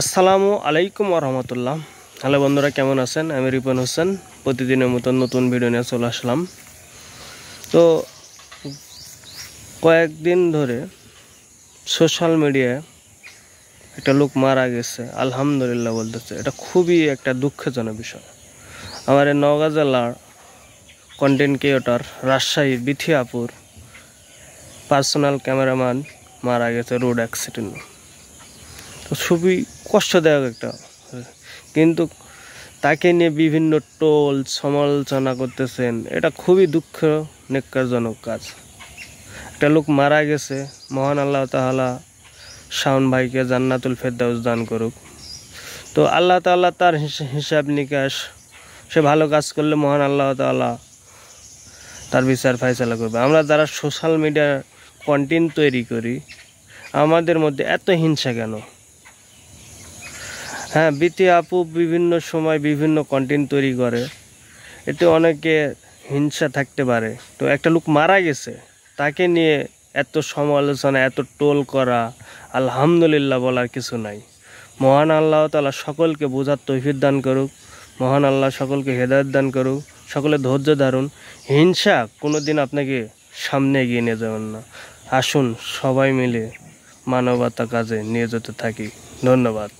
আসসালামু আলাইকুম ওরহমতুল্লাহ। হ্যালো বন্ধুরা, কেমন আছেন? আমি রিপন হোসেন প্রতিদিনের মতন নতুন ভিডিও নিয়ে চলে আসলাম। তো কয়েকদিন ধরে সোশ্যাল মিডিয়ায় একটা লোক মারা গেছে, আলহামদুলিল্লাহ বলতেছে। এটা খুবই একটা দুঃখজনক বিষয়। আমার এই নওগাঁ জেলার কন্টেন্ট ক্রিয়েটর রাজশাহীর বিথিয়াপুর পার্সোনাল ক্যামেরাম্যান মারা গেছে রোড অ্যাক্সিডেন্ট। তো খুবই কষ্টদায়ক একটা, কিন্তু তাকে নিয়ে বিভিন্ন টোল সমালোচনা করতেছেন। এটা খুবই দুঃখ নেক্কারজনক কাজ। একটা লোক মারা গেছে, মহান আল্লাহ তাআলা শাওন ভাইকে জান্নাতুল ফেরদাউস দান করুক। তো আল্লাহ তাআলা তার হিসাব নিকাশ, সে ভালো কাজ করলে মহান আল্লাহ তাআলা তার বিচার ফায়সালা করবে। আমরা যারা সোশ্যাল মিডিয়া কন্টেন্ট তৈরি করি, আমাদের মধ্যে এত হিংসা কেন? হ্যাঁ, বিতি আপু বিভিন্ন সময় বিভিন্ন কন্টেন্ট তৈরি করে, এতে অনেকে হিংসা থাকতে পারে। তো একটা লোক মারা গেছে, তাকে নিয়ে এত সমালোচনা, এত টোল করা, আলহামদুলিল্লাহ বলার কিছু নাই। মহান আল্লাহ তাআলা সকলকে বোঝার তৌফিক দান করুক, মহান আল্লাহ সকলকে হেদায়েত দান করুক। সকলে ধৈর্য ধারুন। হিংসা কোনোদিন আপনাকে সামনে এগিয়ে নিয়ে যাবেন না। আসুন সবাই মিলে মানবতা কাজে নিয়োজিত থাকি। ধন্যবাদ।